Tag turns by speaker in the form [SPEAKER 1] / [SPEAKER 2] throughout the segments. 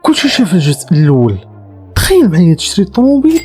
[SPEAKER 1] كلشي شاف الجزء الاول. تخيل معايا تشري طوموبيل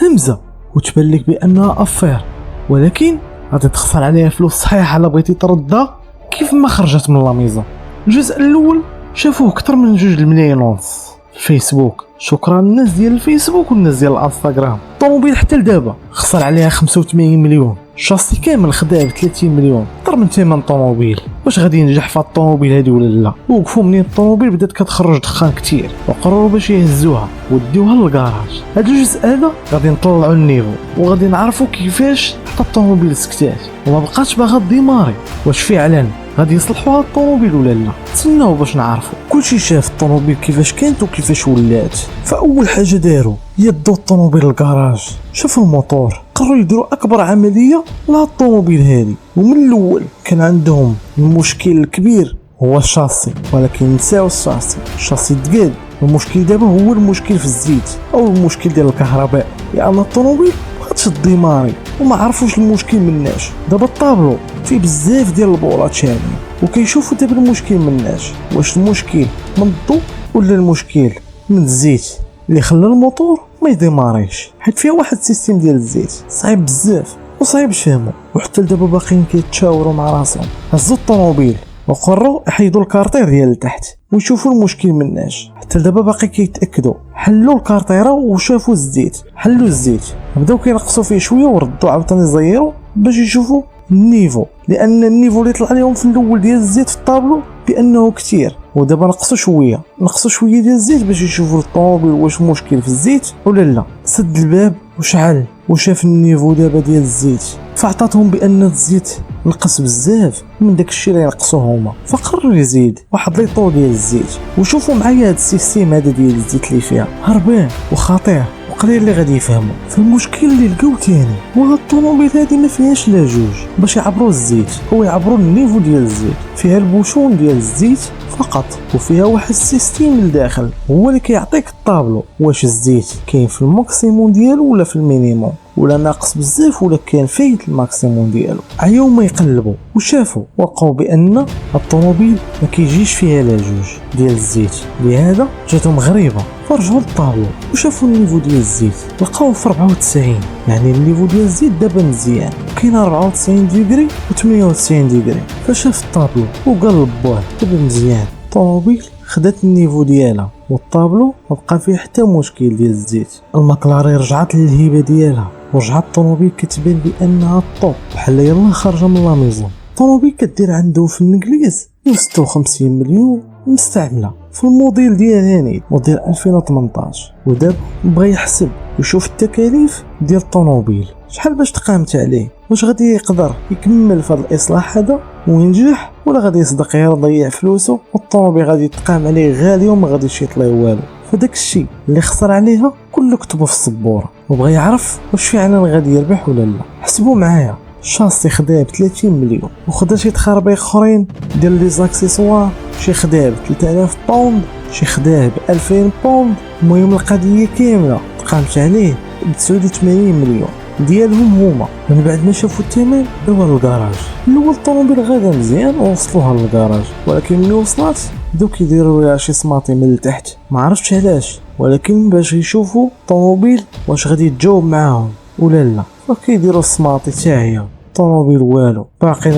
[SPEAKER 1] همزه وتبان لك بانها افير، ولكن غادي تخسر عليها فلوس صحيحه الا بغيتي تردها كيف ما خرجت من لا ميزون. الجزء الاول شافوه اكثر من 2 ملايين ونص في الفيسبوك. شكرا الناس ديال الفيسبوك والناس ديال الانستغرام. الطوموبيل حتى لدابا خسر عليها 85 مليون، الشاصي كامل خداه ب 30 مليون، اكثر من ثمن طوموبيل. واش غادي ينجح في الطوموبيل هذه ولا لا؟ وقفوا منين الطوموبيل بدات كتخرج دخان كثير وقرروا باش يهزوها وديوها للكراج. هذا الجزء هذا غادي نطلعوا النيفو وغادي نعرفوا كيفاش حتى الطوموبيل سكتات وما بقاتش باغا ديماري. واش فعلا غادي يصلحوها الطوموبيل ولا لا؟ تسناو باش نعرفوا. كلشي شاف الطوموبيل كيفاش كانت وكيفاش ولات. فاول حاجه داروا يدوا الطوموبيل للكراج، شافوا الموتور، قرروا يديروا اكبر عمليه لهاد الطوموبيل هذه. ومن الاول كان عندهم المشكل الكبير هو الشاصي، ولكن نساو الشاصي ثقيل. المشكل دابا هو المشكل في الزيت او المشكل ديال الكهرباء، لان الطوموبيل مابقاتش ديماري وما عرفوش المشكل مناش. دابا الطابلو فيه بزاف ديال البولات شاملين وكيشوفوا دابا المشكل مناش، واش المشكل من الضو ولا المشكل من الزيت اللي خلى الموتور ما يديماريش. حيت فيها واحد السيستم ديال الزيت صعيب بزاف وصعيب تفهمو، وحتى دابا باقيين كيتشاوروا مع راسهم. هزوا الطوموبيل وقرروا يحيدوا الكارطير ديال لتحت ويشوفوا المشكل مناش. حتى دابا باقي كيتاكدوا. حلوا الكارطيره وشافوا الزيت، حلوا الزيت بداو كينقصوا فيه شويه وردوا عاوتاني زيروا باش يشوفوا النيفو، لان النيفو اللي طلع لهم في الاول ديال الزيت في الطابلو بانه كثير. ودابا نقصوا شويه ديال الزيت باش يشوفوا الطوموبيل واش مشكل في الزيت ولا لا. سد الباب وشعل وشاف النيفو دابا ديال الزيت، فعطاتهم بان الزيت نقص بزاف من داك الشيء اللي نقصوه هما. فقرر يزيد واحد ليطو ديال الزيت. وشوفوا معايا هاد السيستيم هذا ديال الزيت اللي فيها هربان وخطير وقليل اللي غادي يفهموا. فالمشكل اللي لقاو تاني هو الطوموبيل هذه ما فيهاش لا جوج باش يعبروا الزيت او يعبروا النيفو ديال الزيت، فيها البوشون ديال الزيت فقط، وفيها واحد السيستيم لداخل هو اللي كيعطيك الطابلو واش الزيت كاين في الماكسيموم ديالو ولا في المينيموم، ولا ناقص بزاف ولا كان فايت الماكسيموم ديالو. عياو ما يقلبوا وشافوا وقعوا بان الطوموبيل ما كيجيش فيها لا جوج ديال الزيت، لهذا جاتهم غريبه. فرجعوا للطابلو وشافوا النيفو ديال الزيت لقاوه في 94، يعني النيفو ديال الزيت دابا مزيان، كاين 94 ديجري و98 ديجري. فشاف الطابلو وقال لبوه دابا مزيان. الطوموبيل خدات النيفو ديالها والطابلو ما بقى فيه حتى مشكل ديال الزيت. المكلاري رجعت للهيبه ديالها ورجعت الطوموبيل كتبان بانها الطوب بحال يلاه خارجه من لا ميزون. الطوموبيل كدير عنده في الانجليز 56 مليون مستعمله في الموديل ديال هاني موديل 2018. ودابا بغى يحسب ويشوف التكاليف ديال الطوموبيل شحال باش تقامت عليه، واش غادي يقدر يكمل في هذا الاصلاح هذا وينجح ولا غادي يصدق يضيع فلوسه والطوموبيل غادي تقام عليه غاليه وما غاديش يطلع والو. فداك الشيء اللي خسر عليها كله كتبه في السبوره وبغى يعرف واش فعلا غادي يربح ولا لا. حسبوا معايا الشاصي خداه ب 30 مليون وخدا شي تخربيق اخرين ديال لي زاكسيسوار، شي خداه ب 3000 بوند، شي خداه ب 2000 بوند. المهم القضيه كامله تقامت عليه ب 89 مليون ديالهم هما. من بعد ما شافوا الثمن داوها للكراج. الاول الطوموبيل غادا مزيان ووصلوها للكراج، ولكن ملي وصلت بداو كيديروا لها شي سماطي من التحت ما عرفتش علاش، ولكن باش يشوفوا الطوموبيل واش غادي تجاوب معاهم ولا لا. فكيديروا السماطي حتى هي الطوموبيل والو. باقي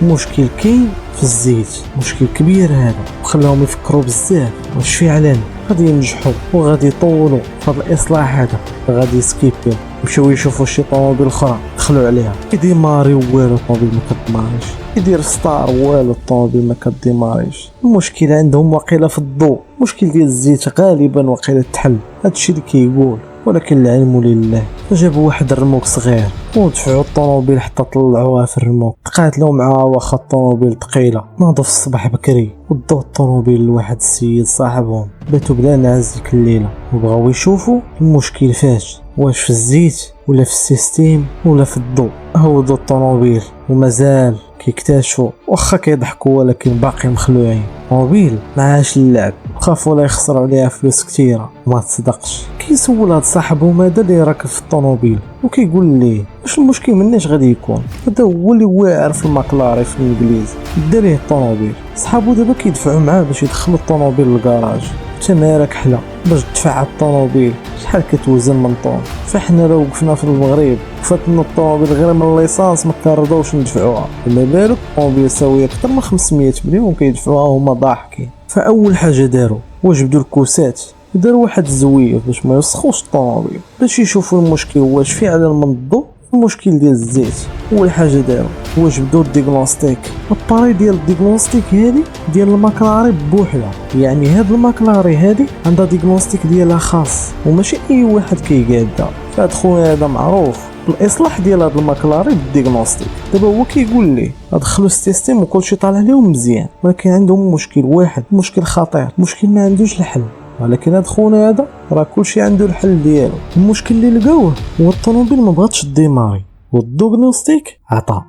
[SPEAKER 1] المشكل كاين في الزيت، مشكل كبير هذا وخلاهم يفكروا بزاف واش فعلا غادي ينجحوا وغادي يطولوا في هذا الاصلاح هذا. غادي سكيبيو مشاو يشوفوا شي طوموبيل اخرى دخلوا عليها كيديماري والو، الطوموبيل ما كديماريش، يدير ستار والو، الطوموبيل ما كديماريش. المشكل عندهم واقيلا في الضوء، مشكل ديال الزيت غالبا واقيلا تحل. هادشي اللي كيقول، ولكن العلم لله. فجابوا واحد الرموك صغير ودفعوا الطوموبيل حتى طلعوها في الرموك، تقاتلوا معها واخا الطوموبيل ثقيله. ناضوا في الصباح بكري ودوا الطوموبيل لواحد السيد صاحبهم، باتوا بلا نعاس ديك الليله وبغاو يشوفوا المشكل فاش، واش في الزيت ولا في السيستيم ولا في الضوء. هودوا الطوموبيل ومازال كيكتشفوا، واخا كيضحكوا ولكن باقي مخلوعين. طوموبيل معاش اللعب، خافوا لا يخسروا عليها فلوس كثيره وما تصدقش. كيسول هاد صاحبهم هذا اللي راكب في الطوموبيل وكيقول ليه واش المشكل مناش غادي يكون. هذا هو اللي واعر في المكلاري في الانجليز، دا ليه الطوموبيل. صحابو دابا كيدفعوا معاه باش يدخلوا الطوموبيل للكراج. تمارك حلا باش تدفع الطوموبيل شحال كتوزن من طون. فاحنا لو وقفنا في المغرب فاتنا الطوموبيل غير من ليسانس ما كنرضاوش ندفعوها، ما بالك الطوموبيل ساويه اكثر من 500 مليون كيدفعوها هما ضاحكين. فاول حاجه داروا وجبدوا الكوسات وداروا واحد الزويه باش ما يوسخوش الطوموبيل، باش يشوفوا المشكل واش فعلا من الضو المشكل ديال الزيت. اول حاجه داروا هو جبدوا الديغنوستيك، الباري ديال الديغنوستيك هذه ديال الماكلاري بوحدها، يعني هاد الماكلاري هذه عندها ديغنوستيك ديالها خاص وماشي اي واحد كيقادها. فهاد خويا هذا معروف الاصلاح ديال هاد الماكلاري بالديغنوستيك. دابا هو كيقول لي دخلوا السيستم وكلشي طالع لهم مزيان، ولكن عندهم مشكل واحد، مشكل خطير، مشكل ما عندوش الحل. ولكن هاد خونا هذا راه كلشي عنده الحل ديالو. المشكل اللي لقاوه هو الطوموبيل ما بغاتش ديماري، والديغنوستيك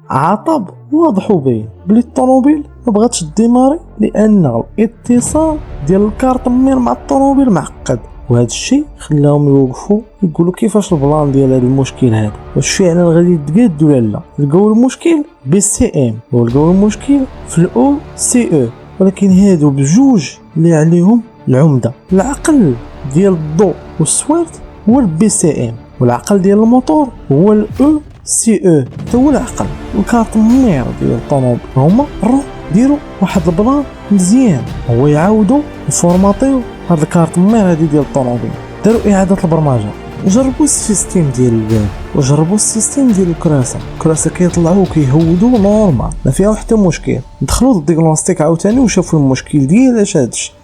[SPEAKER 1] عطب واضح وباين بلي الطوموبيل ما بغاتش ديماري لان الاتصال ديال الكارت مير مع الطوموبيل معقد. وهذا الشيء خلاهم يوقفوا يقولوا كيفاش البلان ديال هذا المشكل هذا، واش فعلا غادي يتقاد ولا لا. لقاو المشكل بالسي ام ولقاو المشكل في الاو سي او، ولكن هادو بجوج اللي عليهم العمده. العقل ديال الضوء والسوارت هو البي سي ام، والعقل ديال الموتور هو الاو سي او، حتى هو العقل. الكارت مير ديال الطوموبيل هما روح ديروا واحد البلان مزيان هو يعاودوا يفورماتيو هاد الكارت مير هادي ديال الطوموبيل. داروا اعاده البرمجه وجربوا السيستيم ديال الباب وجربوا السيستيم ديال الكراسه كيطلعوا كيهودوا نورمال ما فيها حتى مشكل. دخلوا للديغنوستيك عاوتاني وشافوا المشكل ديال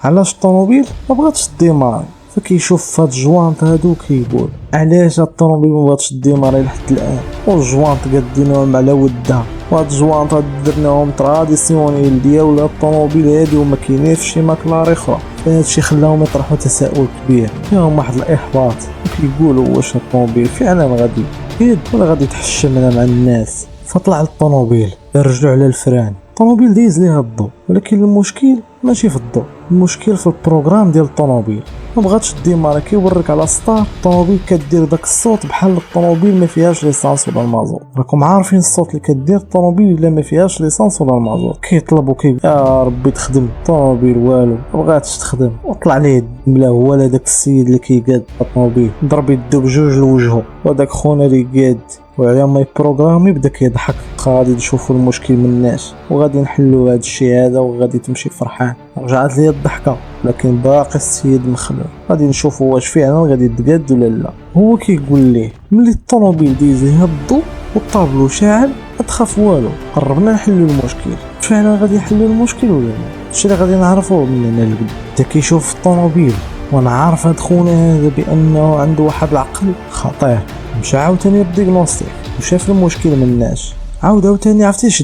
[SPEAKER 1] علاش الطوموبيل ما بغاتش ديماري. فكيشوف هاد الجوانط هادو كيقول علاش هاد الطوموبيل ما بغاتش ديماري لحد الان، والجوانط قادينهم على ودها، وهاد الجوانط درناهم تراديسيونيل ديال الطوموبيل هادي وما كاينين في شي ماكلاري اخرى. هادشي خلاهم يطرحوا تساؤل كبير فيهم واحد الاحباط، وكيقولوا واش الطوموبيل فعلا غادي يد ولا غادي تحشمنا مع الناس. فطلع الطوموبيل رجعوا على الفران، الطوموبيل دايز ليها الضو، ولكن المشكل ماشي في الضو، المشكل في البروغرام ديال الطوموبيل. ما بغاتش ديماري، كيوريك على سطار الطوموبيل كدير داك الصوت بحال الطوموبيل ما فيهاش ليسانس ولا المازوت. راكم عارفين الصوت اللي كدير الطوموبيل الا ما فيهاش ليسانس ولا المازوت. كيطلبوا يا ربي تخدم الطوموبيل، والو ما بغاتش تخدم. وطلع ليه بلا هو داك السيد اللي كيقاد الطوموبيل ضرب يدو بجوج لوجهه، وداك خونا اللي قاد وعلى ما يبروغرامي بدا كيضحك. غادي نشوفوا المشكل من الناس وغادي نحلوا هذا الشيء هذا وغادي تمشي فرحان. رجعت ليه الضحكه، لكن باقي السيد مخلوع. غادي نشوفوا واش فعلا غادي يتقاد ولا لا. هو كيقول ليه ملي الطوموبيل ديز ليها الضو والطابلو شاعل ما تخاف والو، قربنا نحلوا المشكل. فعلا غادي يحلوا المشكل ولا لا؟ الشيء اللي غادي نعرفوه من هنا لقدام. حتى كيشوف الطوموبيل وانا عارف هاد خونا هذا بانه عنده واحد العقل خطير. مشى عاوتاني الديغنوستيك وشاف المشكل من الناس، عاوتاني عرفتي اش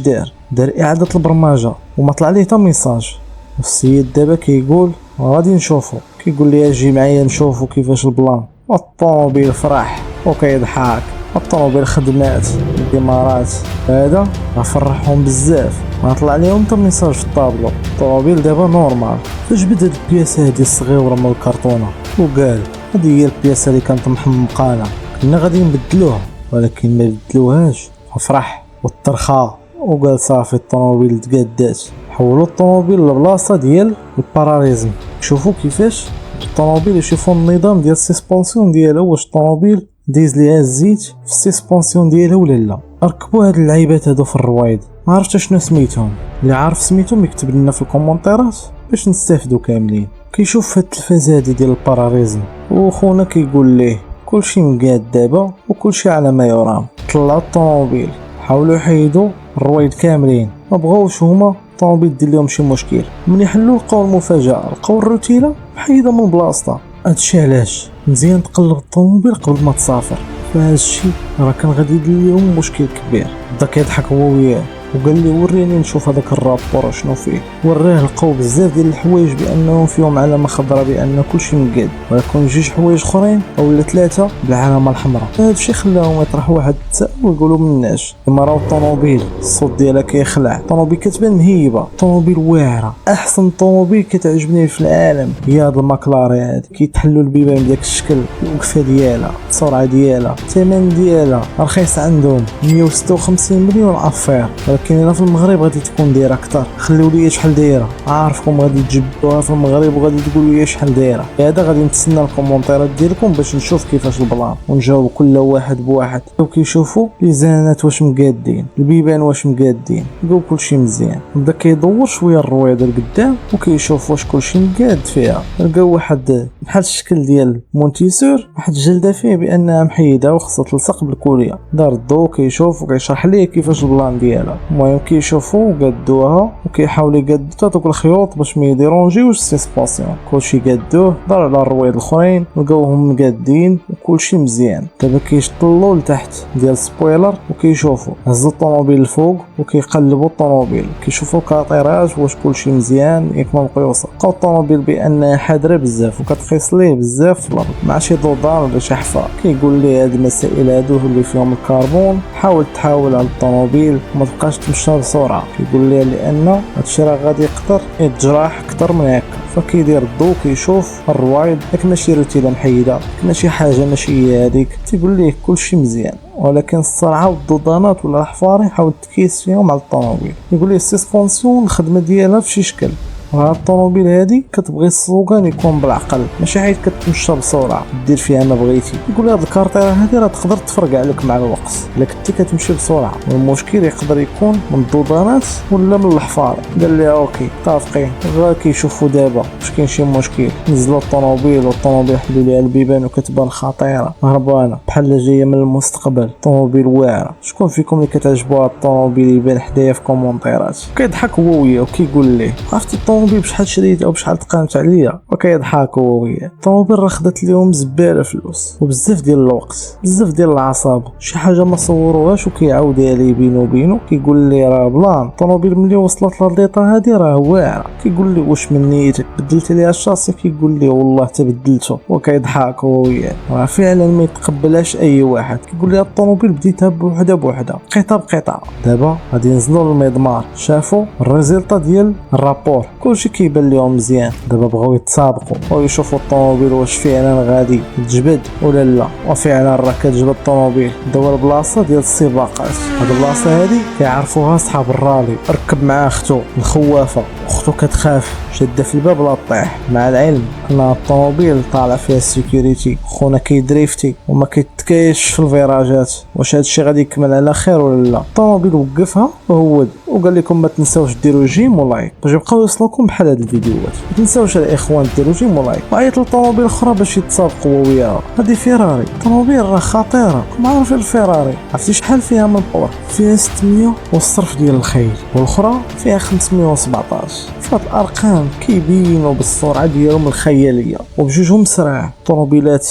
[SPEAKER 1] دار اعاده البرمجه وما طلع ليه حتى ميساج. والسيد دابا كيقول غادي نشوفو، كيقول لي اجي معايا نشوفو كيفاش البلان. الطوموبيل فرح وكيضحك، الطوموبيل خدمات الديمارات، هذا غفرحهم بزاف. ما طلع ليهم حتى ميساج في الطابلو، الطوموبيل دابا نورمال. فجبد هاد البياسه هادي الصغيره من الكرتونه وقال هادي هي البياسه اللي كانت محمقانا، كنا غادي نبدلوها ولكن ما بدلوهاش. فرح والطرخه وقال صافي الطوموبيل تقادات. حولوا الطوموبيل لبلاصه ديال الباراليزم. شوفوا كيفاش الطوموبيل يشوفوا النظام ديال السسبونسيون ديالها، واش الطوموبيل دايز ليها الزيت في السسبونسيون ديالها ولا لا. ركبوا هاد اللعيبات هادو في الرويض، ما عرفت شنو سميتهم، اللي عارف سميتهم يكتب لنا في الكومونتيرات باش نستافدوا كاملين. كيشوف هاد التلفازه هادي ديال الباراليزم وخونا كيقول ليه كلشي مقاد دابا وكلشي على ما يرام. طلعوا الطوموبيل حاولوا يحيدوا الرويض كاملين، ما بغاوش هما الطوموبيل دير لهم شي مشكل. من يحلوا لقاو المفاجاه، لقاو الروتيله محيده من بلاصتها. هادشي علاش مزيان تقلب الطوموبيل قبل ما تسافر، فهاد الشيء راه كان غادي يدير لهم مشكل كبير. بدا كيضحك هو وياه وقال لي وريني نشوف هذاك الرابور شنو فيه. وراه لقاو بزاف ديال الحوايج بانهم فيهم علامه خضراء بان كلشي مقاد، ولكن جوج حوايج اخرين اولا ثلاثه بالعلامه الحمراء. هذا الشيء خلاهم يطرحوا واحد التساؤل ويقولوا من الناس كما راهو الطوموبيل الصوت ديالها كيخلع، الطوموبيل كتبان مهيبه، الطوموبيل واعره، احسن طوموبيل كتعجبني في العالم هي هاد الماكلاري هادي. كيتحلوا البيبان بداك الشكل، الوقفه ديالها، السرعه ديالها، الثمن ديالها رخيص عندهم 156 مليون افير، ولكن الا في المغرب غادي تكون دايره اكثر. خليو لي شحال دايره، عارفكم غادي تجبدوها في المغرب وغادي تقولوا لي شحال دايره. هذا غادي نتسنى الكومونتيرات ديالكم باش نشوف كيفاش البلان ونجاوب كل واحد بواحد. وكيشوفوا لي زانات واش مقادين، البيبان واش مقادين، لقاو كلشي مزيان. بدا كيدور شويه الرويضه لقدام وكيشوف واش كلشي مقاد فيها. لقاو واحد بحال الشكل ديال مونتيسور، واحد الجلده فيه بانها محيده وخصها تلصق بالكوليه. دار الضو كيشوف وكيشرح ليه كيفاش البلان ديالها. المهم كيشوفوا وقادوها وكيحاولوا يقادوا دوك الخيوط باش ما يديرونجيوش السيسباسيون. كلشي قادوه، دار على الرويض الاخرين لقاوهم مقادين وكلشي مزيان. دابا كيشطلوا لتحت ديال السبويلر وكيشوفوا هزوا الطوموبيل الفوق وكيقلبوا الطوموبيل، كيشوفوا الكاطيرات واش كلشي مزيان ياك ما مقيوصه. لقاو الطوموبيل بانها حاضره بزاف وكتقيس ليه بزاف في الارض مع شي ضوضان ولا شي حفار. كيقول ليه هاد المسائل هادو اللي فيهم الكربون حاول تحاول على الطوموبيل وما تبقاش تمشى بسرعه. كيقول ليه لان هادشي راه غادي يقدر يتجرح اكثر من هكا. فكيدير الضو كيشوف الروايد ياك ماشي روتيله محيده، ماشي حاجه ماشي هي هذيك. تيقول ليه كلشي مزيان، ولكن السرعه والضوضانات ولا الحفار حاول تكيس فيهم على الطوموبيل. يقول ليه السسبونسيون الخدمه ديالها في شي شكل. وهاد الطوموبيل هادي كتبغي السوقان يكون بالعقل، ماشي حيت كتمشى بسرعه دير فيها ما بغيتي. يقول هاد الكارطيره هادي راه تقدر تفرقع لك مع الوقت الا كنتي كتمشي بسرعه، والمشكل يقدر يكون من الضوضانات ولا من الحفار. قال لي اوكي متفقين. غير كيشوفوا دابا واش كاين شي مشكل. نزلوا الطوموبيل والطوموبيل حلوا ليها البيبان وكتبان خطيره هربانه بحال جايه من المستقبل. الطوموبيل واعره. شكون فيكم اللي كتعجبو هاد الطوموبيل يبان حدايا في كومونتيرات. كيضحك هو وياه وكيقول ليه عرفتي الطوموبيل بشحال شريت او بشحال تقامت عليا. وكيضحك هو وياه. الطوموبيل راه خدات ليهم زباله فلوس وبزاف ديال الوقت، بزاف ديال العصاب، شي حاجه ما صوروهاش. وكيعاودها ليه بينو وبينو كيقول لي راه بلان الطوموبيل ملي وصلت للديطا هادي راه واعره. كيقول لي واش من نيتك بدلت ليها الشاصي؟ كيقول لي والله تبدلته. وكيضحك هو وياه. راه فعلا ما يتقبلهاش اي واحد. كيقول لي الطوموبيل بديتها بوحده بوحده قطعه بقطعه. دابا غادي ينزلوا للمضمار، شافوا الريزلطه ديال الرابور، كلشي كيبان لهم مزيان. دابا بغاو يتسابقوا ويشوفوا الطوموبيل واش فعلا غادي تجبد ولا لا. وفعلا راه كتجبد الطوموبيل. دابا البلاصه ديال السباقات، هاد البلاصه هادي كيعرفوها صحاب الرالي. ركب مع اختو الخوافه، اختو كتخاف شاده في الباب لا طيح، مع العلم ان الطوموبيل طالع فيها السيكوريتي. خونا كيدريفتي وما كيتكايش في الفيراجات. واش هادشي غادي يكمل على خير ولا لا؟ الطوموبيل وقفها وهود وقال لكم ما تنساوش ديروا جيم ولايك باش يبقاو يوصلوكم بحال هاد الفيديوهات. ما تنساوش الاخوان ديروا جيم ولايك. وعيط للطوموبيل الاخرى باش يتسابقوا وياها. هادي فيراري، الطوموبيل راه خطيره. ما عارف الفيراري عرفتي شحال فيها من باور؟ فيها 600 والصرف ديال الخيل، والاخرى فيها 517. فهاد الارقام كيبينوا بالسرعه ديالهم الخياليه وبجوجهم سرعه. الطوموبيلات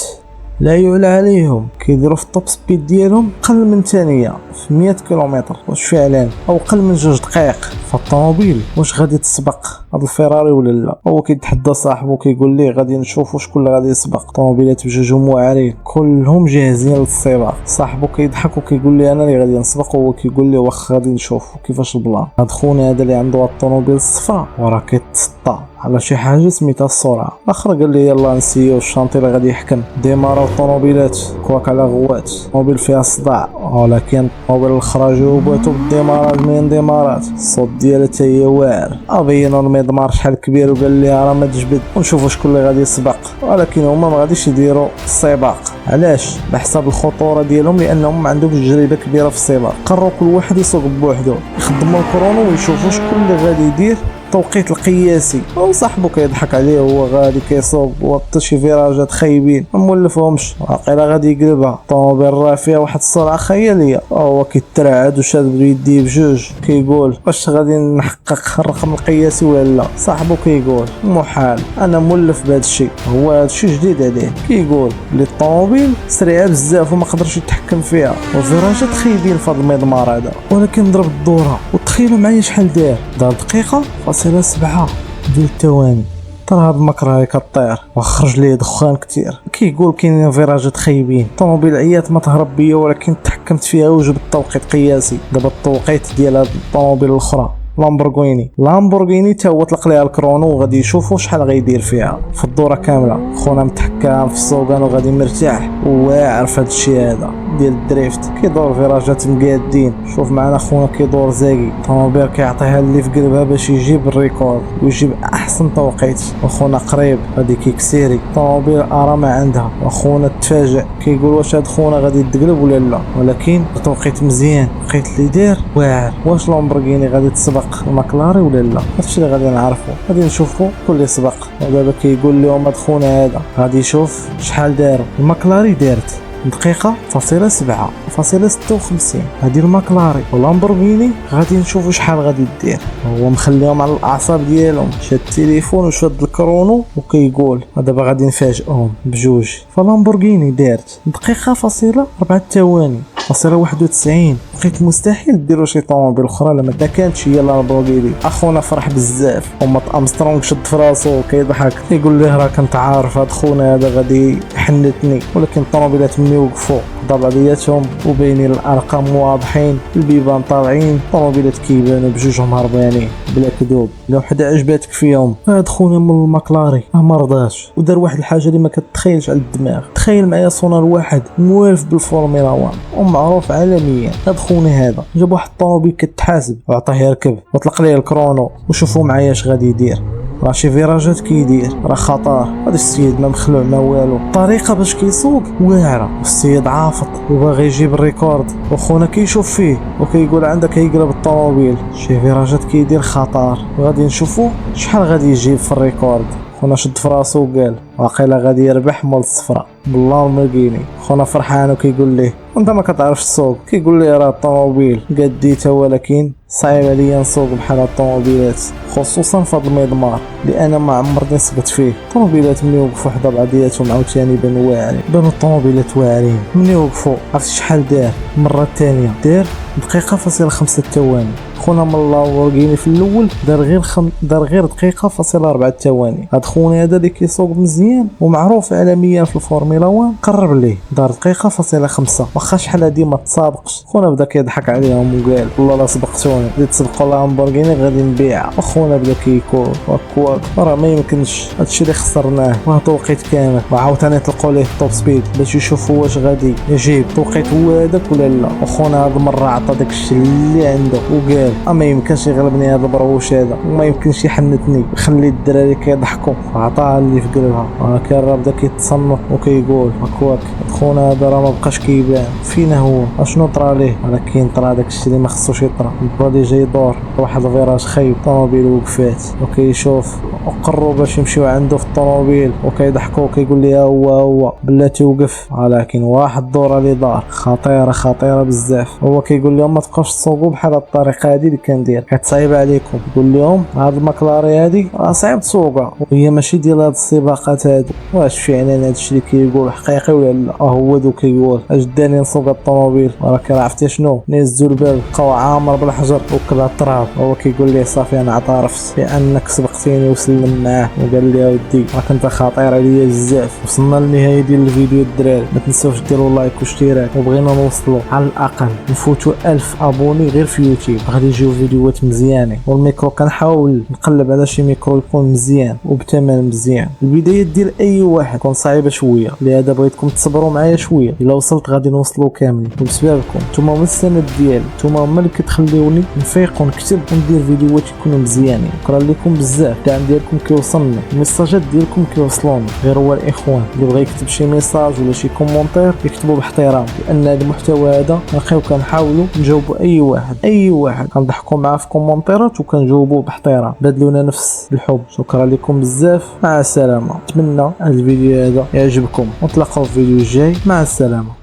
[SPEAKER 1] لا يعلى عليهم كيديروا في التوب سبيد ديالهم قل من ثانيه في 100 كيلومتر. واش فعلا او قل من 2 دقائق. فالطوموبيل واش غادي تسبق هاد الفيراري ولا لا؟ هو كيتحدى صاحبه كيقول ليه غادي نشوفوا شكون اللي غادي يسبق. الطوموبيلات بجوجهم واعرين كلهم جاهزين للسباق. صاحبه كيضحك وكيقول ليه انا اللي غادي نسبق. وهو كيقول ليه واخا غادي نشوفوا كيفاش البلان. هاد خونا هذا اللي عنده الطوموبيل الصفراء وراه كيتسطى على شي حاجه سميتها السرعه. الاخر قال لي يلا نسيو الشانطي اللي غادي يحكم. ديماراو الطوموبيلات كواك على غوات. الطوموبيل فيها صداع، ولكن الطوموبيل الاخرى جاوباتو بالديمارات من ديمارات. الصوت ديالها حتى هي واعر. بينوا المضمار شحال كبير وقال لي راه ما تجبد ونشوفوا شكون اللي غادي يسبق. ولكن هما ما غاديش يديروا السباق. علاش؟ بحسب الخطوره ديالهم، لانهم ما عندهمش تجربه كبيره في السباق. قرروا كل واحد يسوق بوحدو، يخدموا الكرونو ويشوفوا شكون اللي غادي يدير التوقيت القياسي. وصاحبه كيضحك عليه وهو غادي كيصوب وحتى شي فيراجات خايبين ما مولفهمش. واقيلا غادي يقلبها. الطوموبيل راه فيها واحد السرعه خياليه. هو كيترعد وشاد بيديه بجوج كيقول واش غادي نحقق الرقم القياسي ولا لا؟ صاحبه كيقول محال، انا مولف بهذا الشيء. هو هذا الشيء جديد عليه. كيقول بلي الطوموبيل سريعه بزاف وما قدرش يتحكم فيها، والفيراجات خايبين في هذا المضمار هذا. ولكن ضرب الدوره وتخيلوا معايا شحال دار دقيقه فاصله 7 ديال الثواني. ترى هاد المكره كطير وخرج ليه دخان كتير. كيقول كاينين فيراجات خايبين. الطوموبيل عيات ما تهرب بيا، ولكن تحكمت فيها وجبت توقيت قياسي. دابا التوقيت ديال هاد الطوموبيل الاخرى لامبورغيني تا هو طلق ليها الكرونو وغادي يشوفوا شحال غيدير فيها في الدوره كامله. خونا متحكم في السوقان وغادي مرتاح وواعر في هذا الشيء هذا. ديال الدريفت، كيدور فيراجات مقادين. شوف معنا خونا كيدور زاكي، طوموبيل كيعطيها اللي في قلبها باش يجيب الريكورد ويجيب احسن توقيت. وخونا قريب غادي كيكسيري، طوموبيل ارا ما عندها. وخونا تفاجئ كيقول واش هاد خونا غادي يتقلب ولا لا، ولكن توقيت مزيان، توقيت اللي دار واعر. واش لامبورغيني غادي تسبق الماكلاري ولا لا؟ هادشي اللي غادي نعرفو، غادي نشوفو كل سبق. ودابا كيقول لهم هاد خونا هذا غادي يشوف شحال داروا. الماكلاري دارت دقيقة فاصلة 7.56. هادي الماكلاري. ولامبورغيني غادي نشوفو شحال غادي دير. هو مخليهم على الاعصاب ديالهم، شاد التليفون وشاد الكرونو وكيقول دابا غادي نفاجئهم بجوج. فلامبورغيني دارت دقيقة فاصلة 4 ثواني فاصلة 91. بقيت مستحيل ديروا شي طوموبيل اخرى لما كانتش هي لامبورغيني. اخونا فرح بزاف ومات امسترونغ شد في راسو كيضحك كيقول ليه راه كنت عارف هاد خونا هذا غادي يحنتني، ولكن الطوموبيلات ملي وقفوا بعضياتهم وباينين الارقام واضحين، البيبان طالعين، الطوموبيلات كيبانوا بجوجهم هربانين بلا كذوب. لو حدا عجباتك فيهم هاد خونا من الماكلاري ما رضاش ودار واحد الحاجه اللي ما كتخيلش على الدماغ. تخيل معايا صونار واحد موالف بالفورمولا 1 ومعروف عالميا، هاد خونا هذا جاب واحد الطوموبيل كتحاسب وعطاه يركب وطلق ليه الكرونو وشوفوا معايا اش غادي يدير. راه شي فيراجات كيدير راه خطر. هذا السيد ما مخلوع ما والو، الطريقه باش كيسوق واعره، والسيد عافط وباغي يجيب الريكورد. وخونا كيشوف فيه وكيقول عندك يقلب الطوموبيل. شي فيراجات كيدير خطر، وغادي نشوفوا شحال غادي يجيب في الريكورد. خونا شد في راسو وقال واقيلا غادي يربح مول الصفراء بالله المرقيني. خونا فرحان وكيقول ليه انت ما كتعرفش السوق. كيقول ليه راه الطوموبيل قديتها، ولكن صعيب عليا نسوق بحال هاد الطوموبيلات، خصوصا في هاد المضمار اللي انا ما عمرني سقت فيه. الطوموبيلات ملي وقفوا حدا بعضياتهم عاوتاني بانوا واعرين، بانوا الطوموبيلات واعرين. ملي وقفوا عرفت شحال دار المره الثانيه؟ دار دقيقه فاصلة 5 ثواني. خونا من لامبورغيني في الاول دار غير دقيقه فاصلة 4 ثواني. هاد خونا هذا اللي كيسوق مزيان ومعروف عالميا في الفورمولا 1 قرب ليه دار دقيقه فاصلة 5. واخا شحال هادي ما تسابقش. خونا بدا كيضحك عليهم وقال والله لا سبقتوني، بدي تسبقوا لامبورغيني غادي نبيعها. وخونا بدا كيكون واك راه ما يمكنش، هادشي اللي خسرناه وها توقيت كامل. وعاوتاني طلقوا ليه توب سبيد باش يشوفوا واش غادي يجيب توقيت هو هذاك ولا لا. وخونا هاد المره عطى داكشي اللي عنده وقال ما يمكنش يغلبني هذا البروش هذا، وما يمكنش يحنتني، خلي الدراري كيضحكوا. عطاها اللي في قلبها. كان راه بدا كيتصنت وكيقول هكاك خونا هذا راه ما بقاش كيبان فينا هو اشنو طرا ليه. ولكن طرا داكشي اللي ما خصوش يطرا. البادي جاي يدور واحد الفيراج خايب، الطوموبيل وقفات وكيشوف وقرروا باش يمشيو عنده في الطوموبيل وكيضحكوا وكيقول لي هو بلاتي وقف. ولكن واحد الدوره اللي دار خطيره بزاف. هو كيقول لهم ما تبقاوش تسوقوا بحال هاد الطريقه هذه اللي كندير، كانت صعيبه عليكم. يقول لهم هاد الماكلاري هذه راه صعيب تسوقها وهي ماشي ديال هاد السباقات هادو. واش فعلا هادشي اللي كيقول حقيقي ولا لا؟ هو دو كيقول اش داني نسوق الطوموبيل. راك عرفتي شنو نهزو الباب لقاو عامر بالحجر وكلا التراب. هو كيقول ليه صافي انا اعترفت بانك سبقتيني وسلم معاه. وقال لي ودي راك انت خطير عليا بزاف. وصلنا للنهايه ديال الفيديو الدراري، ما تنساوش ديروا لايك واشتراك، وبغينا نوصلوا على الاقل نفوتوا 1000 ابوني غير في يوتيوب. غادي يجيو فيديوهات مزيانين. والميكرو كنحاول نقلب على شي ميكرو يكون مزيان وبثمن مزيان. البدايه ديال اي واحد تكون صعيبه شويه، لهذا بغيتكم تصبروا معايا شويه. الا وصلت غادي نوصلوا كاملين، وبسببكم نتوما هما السند ديالي، نتوما هما اللي كتخليوني نفيق ونكتب وندير فيديوهات يكونوا مزيانين. شكرا لكم بزاف، الدعم ديالكم كيوصلني، الميساجات ديالكم كيوصلوني. غير هو الاخوان اللي بغى يكتب شي ميساج ولا شي كومونتير يكتبوا باحترام، لان هذا المحتوى هذا كنحاولوا نجاوبوا اي واحد كنضحكوا معاه في كومونتيرات وكنجاوبوه باحترام. بادلونا نفس الحب. شكرا لكم بزاف، مع السلامه. نتمنى هذا الفيديو هذا يعجبكم، ونتلاقاو في الفيديو الجاي. مع السلامه.